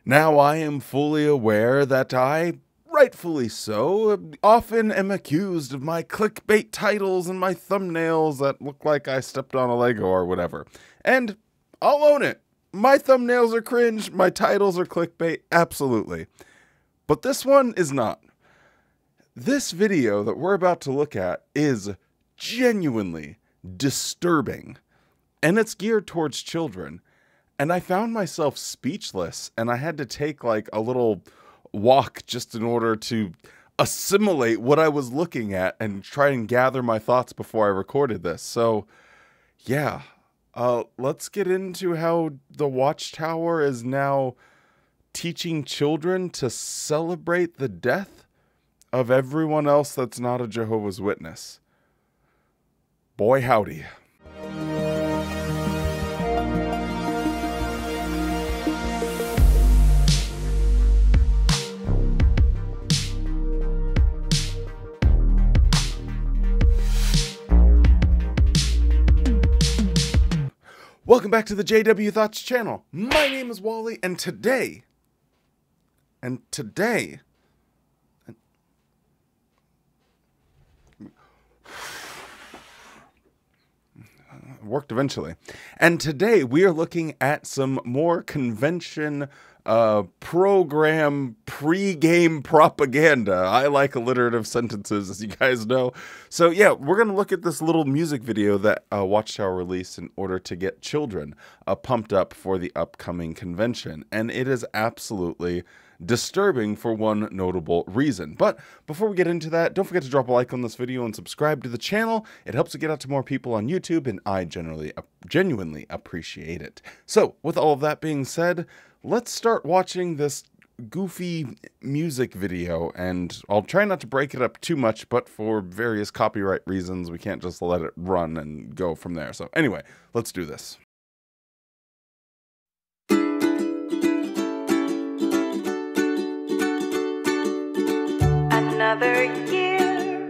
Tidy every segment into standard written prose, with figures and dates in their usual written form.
Now I am fully aware that I, rightfully so, often am accused of my clickbait titles and my thumbnails that look like I stepped on a Lego or whatever. And I'll own it. My thumbnails are cringe, my titles are clickbait, absolutely. But this one is not. This video that we're about to look at is genuinely disturbing, and it's geared towards children. And I found myself speechless, and I had to take like a little walk just in order to assimilate what I was looking at and try and gather my thoughts before I recorded this. So, yeah, let's get into how the Watchtower is now teaching children to celebrate the death of everyone else that's not a Jehovah's Witness. Boy, howdy. Welcome back to the JW Thoughts channel. My name is Wally, and today, worked eventually. And today we are looking at some more convention program pre-game propaganda. I like alliterative sentences, as you guys know. So yeah, we're going to look at this little music video that Watchtower released in order to get children pumped up for the upcoming convention. And it is absolutely disturbing for one notable reason. But before we get into that, don't forget to drop a like on this video and subscribe to the channel. It helps to get out to more people on YouTube, and I genuinely appreciate it. So with all of that being said, let's start watching this goofy music video, and I'll try not to break it up too much, but for various copyright reasons, we can't just let it run and go from there. So anyway, let's do this. Another year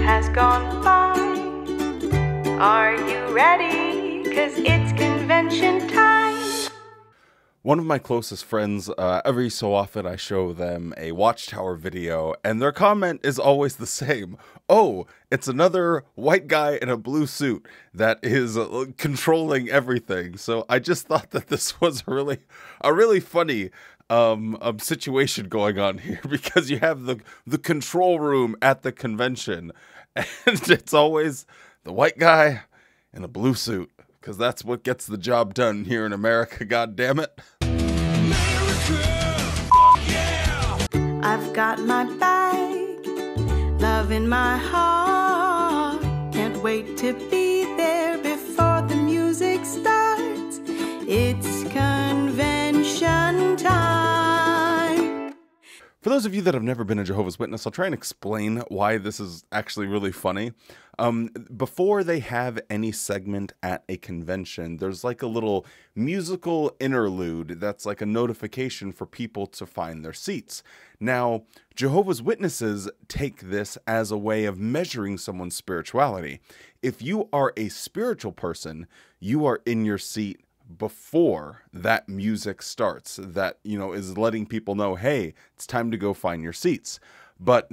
has gone by. Are you ready? 'Cause it's convention time. One of my closest friends, every so often I show them a Watchtower video, and their comment is always the same. Oh, it's another white guy in a blue suit that is controlling everything. So I just thought that this was a really funny situation going on here, because you have the control room at the convention, and it's always the white guy in a blue suit, because that's what gets the job done here in America, god damn it. America, yeah. I've got my bag, love in my heart. Can't wait to be there before the music starts. It's convention time. For those of you that have never been a Jehovah's Witness, I'll try and explain why this is actually really funny. Before they have any segment at a convention, there's like a little musical interlude that's like a notification for people to find their seats. Now, Jehovah's Witnesses take this as a way of measuring someone's spirituality. If you are a spiritual person, you are in your seat before that music starts, that, you know, is letting people know, hey, it's time to go find your seats. But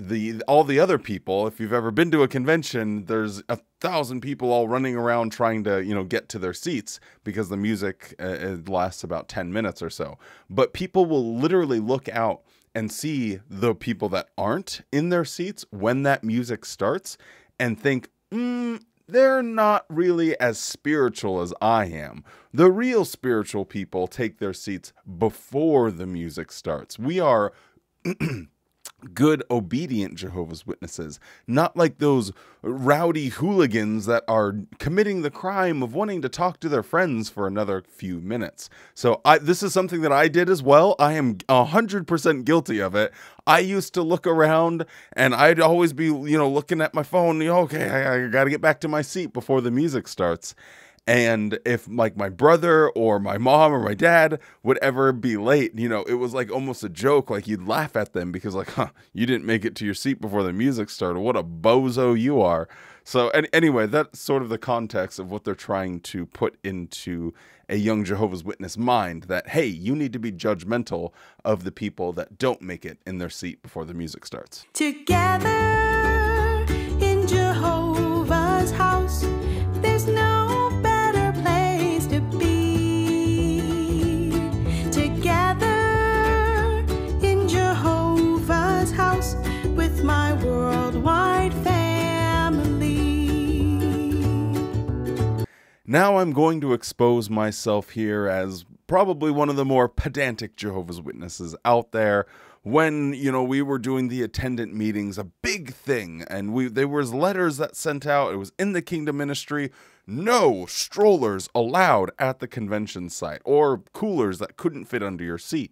all the other people, if you've ever been to a convention, there's 1,000 people all running around trying to, you know, get to their seats, because the music it lasts about 10 minutes or so. But people will literally look out and see the people that aren't in their seats when that music starts and think, they're not really as spiritual as I am. The real spiritual people take their seats before the music starts. We are good, obedient Jehovah's Witnesses, not like those rowdy hooligans that are committing the crime of wanting to talk to their friends for another few minutes. So this is something that I did as well. I am 100% guilty of it. I used to look around, and I'd always be, you know, looking at my phone, you know, okay, I got to get back to my seat before the music starts. And if like my brother or my mom or my dad would ever be late, you know, it was like almost a joke. Like you'd laugh at them because like, huh, you didn't make it to your seat before the music started. What a bozo you are. So anyway, that's sort of the context of what they're trying to put into a young Jehovah's Witness mind that, hey, you need to be judgmental of the people that don't make it in their seat before the music starts. Together in Jehovah's house, there's no better place to be. Together in Jehovah's house with my worldwide family. Now I'm going to expose myself here as probably one of the more pedantic Jehovah's Witnesses out there. When, you know, we were doing the attendant meetings, a big thing, and there was letters that sent out, it was in the Kingdom Ministry, no strollers allowed at the convention site, or coolers that couldn't fit under your seat.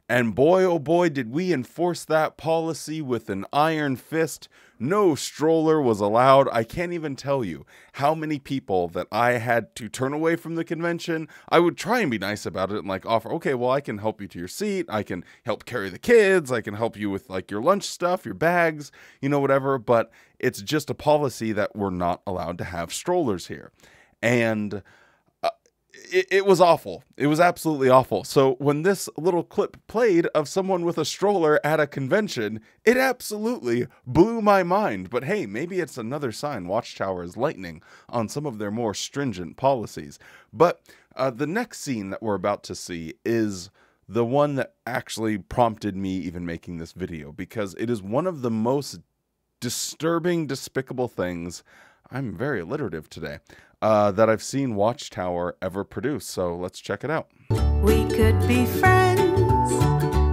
And boy, oh boy, did we enforce that policy with an iron fist. No stroller was allowed. I can't even tell you how many people that I had to turn away from the convention. I would try and be nice about it and like offer, okay, well, I can help you to your seat. I can help carry the kids. I can help you with like your lunch stuff, your bags, you know, whatever. But it's just a policy that we're not allowed to have strollers here. And it was awful. It was absolutely awful. So when this little clip played of someone with a stroller at a convention, it absolutely blew my mind. But hey, maybe it's another sign Watchtower is lightening on some of their more stringent policies. But the next scene that we're about to see is the one that actually prompted me even making this video, because it is one of the most disturbing, despicable things, I'm very alliterative today, that I've seen Watchtower ever produce. So let's check it out. We could be friends,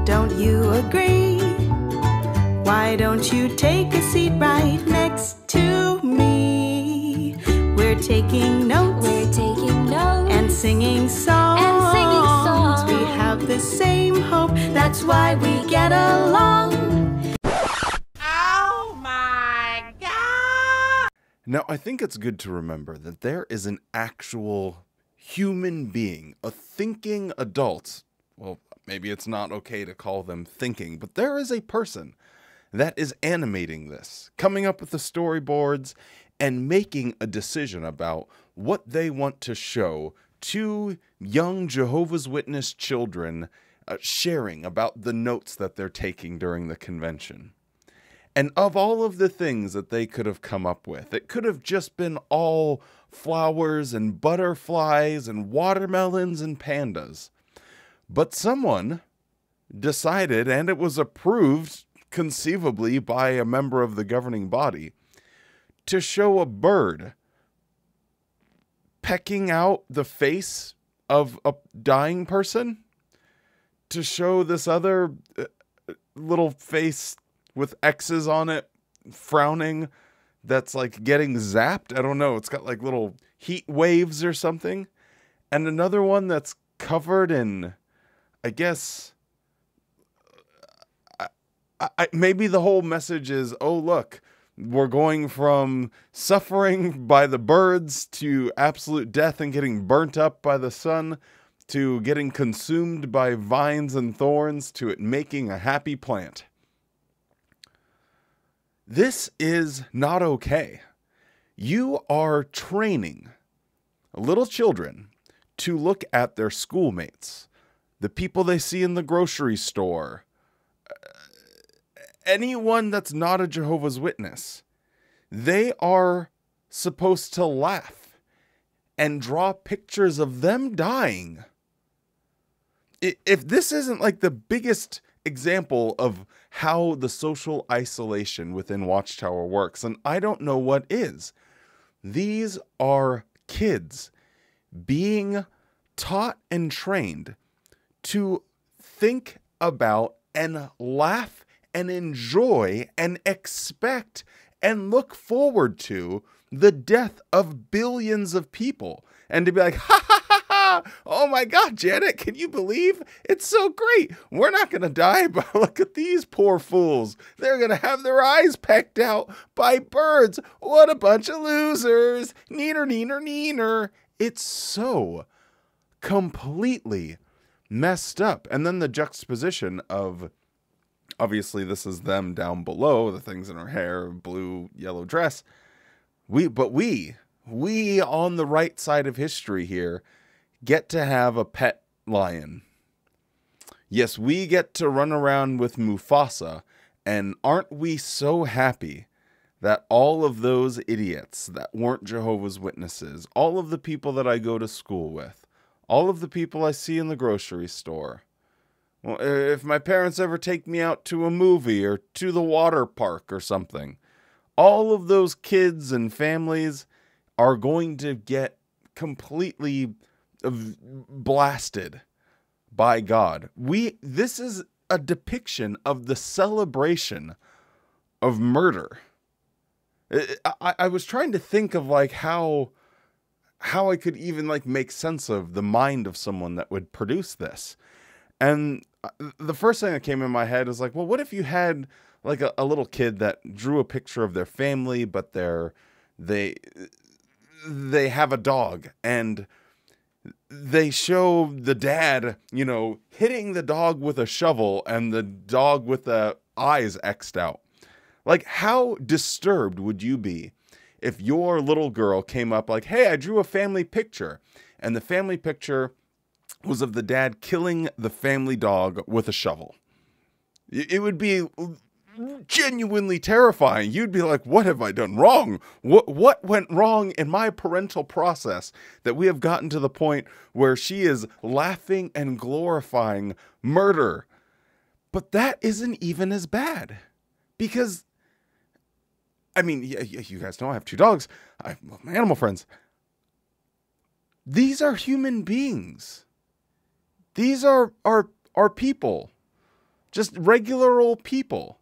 don't you agree? Why don't you take a seat right next to me? We're taking notes, and singing songs. We have the same hope, that's why we get along. Now, I think it's good to remember that there is an actual human being, a thinking adult. Well, maybe it's not okay to call them thinking, but there is a person that is animating this, coming up with the storyboards and making a decision about what they want to show to young Jehovah's Witness children, sharing about the notes that they're taking during the convention. And of all of the things that they could have come up with, it could have just been all flowers and butterflies and watermelons and pandas. But someone decided, and it was approved conceivably by a member of the governing body, to show a bird pecking out the face of a dying person, to show this other little face with X's on it, frowning, that's like getting zapped. I don't know. It's got like little heat waves or something. And another one that's covered in, I guess, maybe the whole message is, oh, look, we're going from suffering by the birds to absolute death and getting burnt up by the sun to getting consumed by vines and thorns to it making a happy plant. This is not okay. You are training little children to look at their schoolmates, the people they see in the grocery store, anyone that's not a Jehovah's Witness. They are supposed to laugh and draw pictures of them dying. If this isn't like the biggest example of how the social isolation within Watchtower works, and I don't know what is. These are kids being taught and trained to think about and laugh and enjoy and expect and look forward to the death of billions of people, and to be like, ha ha ha ha, oh my God, Janet, can you believe? It's so great. We're not going to die, but look at these poor fools. They're going to have their eyes pecked out by birds. What a bunch of losers. Neener, neener, neener. It's so completely messed up. And then the juxtaposition of, obviously this is them down below, the things in her hair, blue, yellow dress. We on the right side of history here get to have a pet lion. Yes, we get to run around with Mufasa, and aren't we so happy that all of those idiots that weren't Jehovah's Witnesses, all of the people that I go to school with, all of the people I see in the grocery store, well, if my parents ever take me out to a movie or to the water park or something, all of those kids and families are going to get completely blasted by God. This is a depiction of the celebration of murder. I was trying to think of like how I could even like make sense of the mind of someone that would produce this. And the first thing that came in my head is like, well, what if you had like a little kid that drew a picture of their family, but they have a dog, and they show the dad, you know, hitting the dog with a shovel and the dog with the eyes X'd out. Like, how disturbed would you be if your little girl came up like, hey, I drew a family picture, and the family picture was of the dad killing the family dog with a shovel? It would be genuinely terrifying. You'd be like, what have I done wrong? What went wrong in my parental process that we have gotten to the point where she is laughing and glorifying murder? But that isn't even as bad, because I mean, you guys know I have 2 dogs. I love my animal friends. These are human beings. These are people. Just regular old people.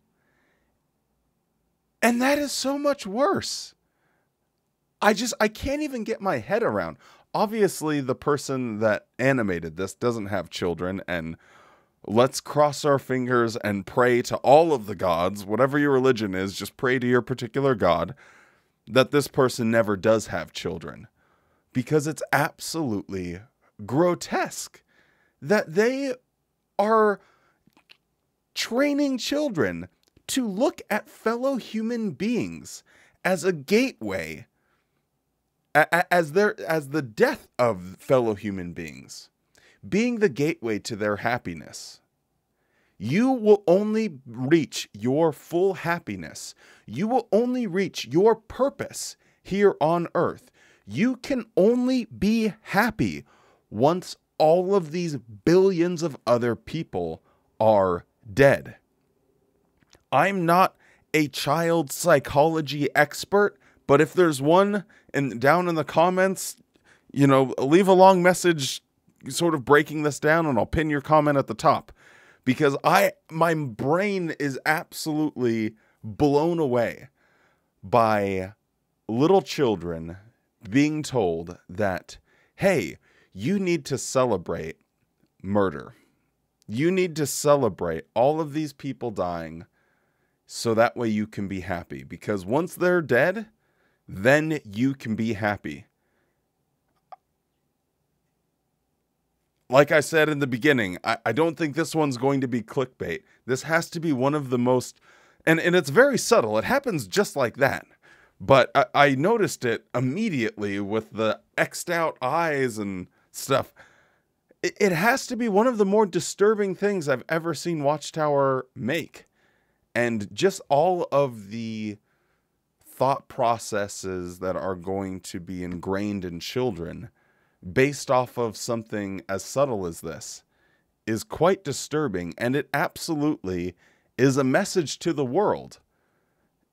And that is so much worse. I can't even get my head around. Obviously, the person that animated this doesn't have children, and let's cross our fingers and pray to all of the gods, whatever your religion is, just pray to your particular god, that this person never does have children. Because it's absolutely grotesque that they are training children to look at fellow human beings as a gateway, as the death of fellow human beings being the gateway to their happiness. You will only reach your full happiness. You will only reach your purpose here on earth. You can only be happy once all of these billions of other people are dead. I'm not a child psychology expert, but if there's one down in the comments, you know, leave a long message sort of breaking this down, and I'll pin your comment at the top, because my brain is absolutely blown away by little children being told that, hey, you need to celebrate murder. You need to celebrate all of these people dying so that way you can be happy, because once they're dead, then you can be happy. Like I said in the beginning, I don't think this one's going to be clickbait. This has to be one of the most, and it's very subtle. It happens just like that. But I noticed it immediately with the X'd out eyes and stuff. It has to be one of the more disturbing things I've ever seen Watchtower make. And just all of the thought processes that are going to be ingrained in children based off of something as subtle as this is quite disturbing, and it absolutely is a message to the world.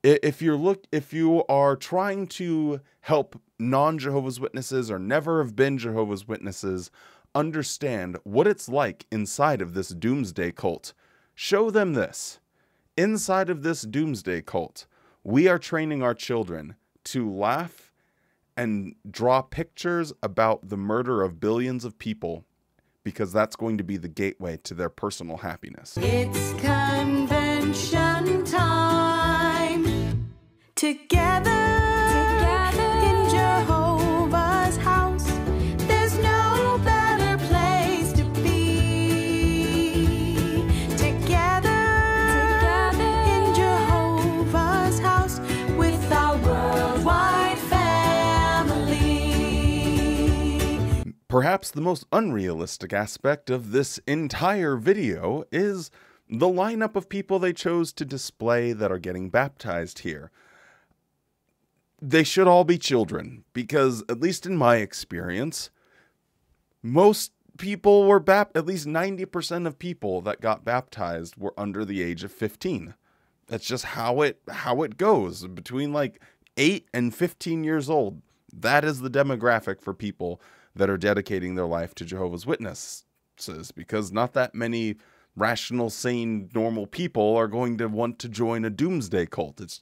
If you are trying to help non-Jehovah's Witnesses or never have been Jehovah's Witnesses understand what it's like inside of this doomsday cult, show them this. Inside of this doomsday cult, we are training our children to laugh and draw pictures about the murder of billions of people, because that's going to be the gateway to their personal happiness. It's convention time. Together in Jehovah's house, there's no better place to be. Together in Jehovah's house with our worldwide family. perhaps the most unrealistic aspect of this entire video is the lineup of people they chose to display that are getting baptized here. They should all be children, because at least in my experience, most people were at least 90% of people that got baptized were under the age of 15. That's just how it goes. Between like 8 and 15 years old, that is the demographic for people that are dedicating their life to Jehovah's Witnesses, because not that many rational, sane, normal people are going to want to join a doomsday cult. It's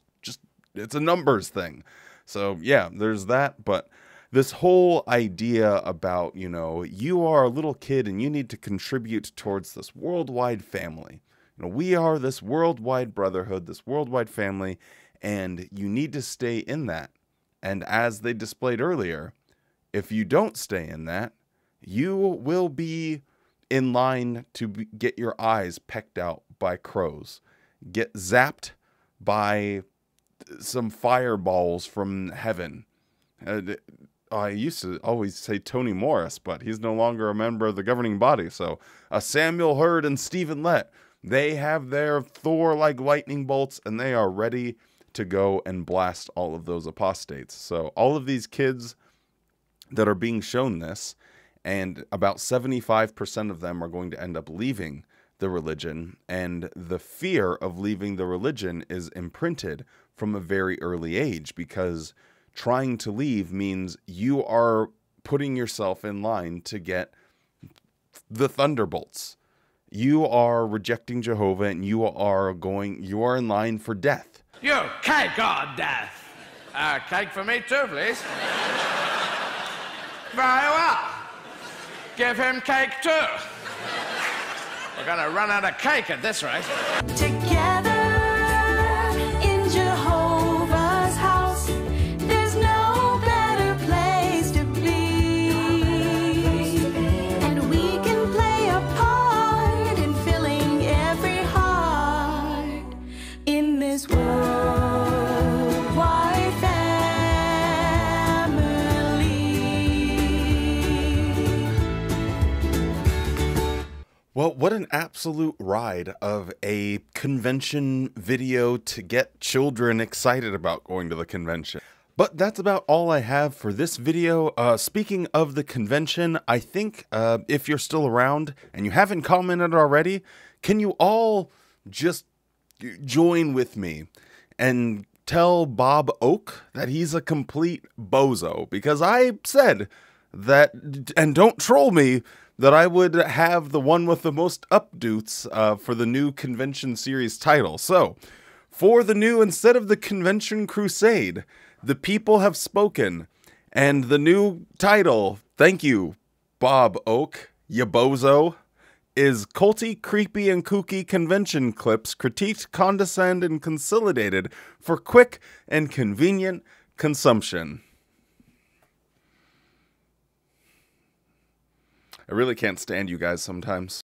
a numbers thing. So yeah, there's that. But this whole idea about, you are a little kid and you need to contribute towards this worldwide family. We are this worldwide brotherhood, this worldwide family, and you need to stay in that. And as they displayed earlier, if you don't stay in that, you will be in line to get your eyes pecked out by crows, get zapped by some fireballs from heaven. I used to always say Tony Morris, but he's no longer a member of the governing body. So Samuel Hurd and Stephen Lett, they have their Thor-like lightning bolts, and they are ready to go and blast all of those apostates. So all of these kids that are being shown this, and about 75% of them are going to end up leaving the religion, and the fear of leaving the religion is imprinted from a very early age, because trying to leave means you are putting yourself in line to get the thunderbolts. You are rejecting Jehovah, and you are in line for death. You cake on death. Cake for me too, please. Very well. Give him cake too. We're gonna run out of cake at this rate. Together in Jehovah's house, there's no better place to be. And we can play a part in filling every heart in this worldwide family. Well, what an absolute ride of a convention video to get children excited about going to the convention. But that's about all I have for this video. Speaking of the convention, I think if you're still around and you haven't commented already, can you all just join with me and tell Bob Oak that he's a complete bozo? Because I said that, and don't troll me, that I would have the one with the most updates for the new convention series title. So, for the new, instead of the Convention Crusade, the people have spoken. And the new title, thank you, Bob Oak, ya bozo, is Culty, Creepy, and Kooky Convention Clips Critiqued, Condescend, and Consolidated for Quick and Convenient Consumption. I really can't stand you guys sometimes.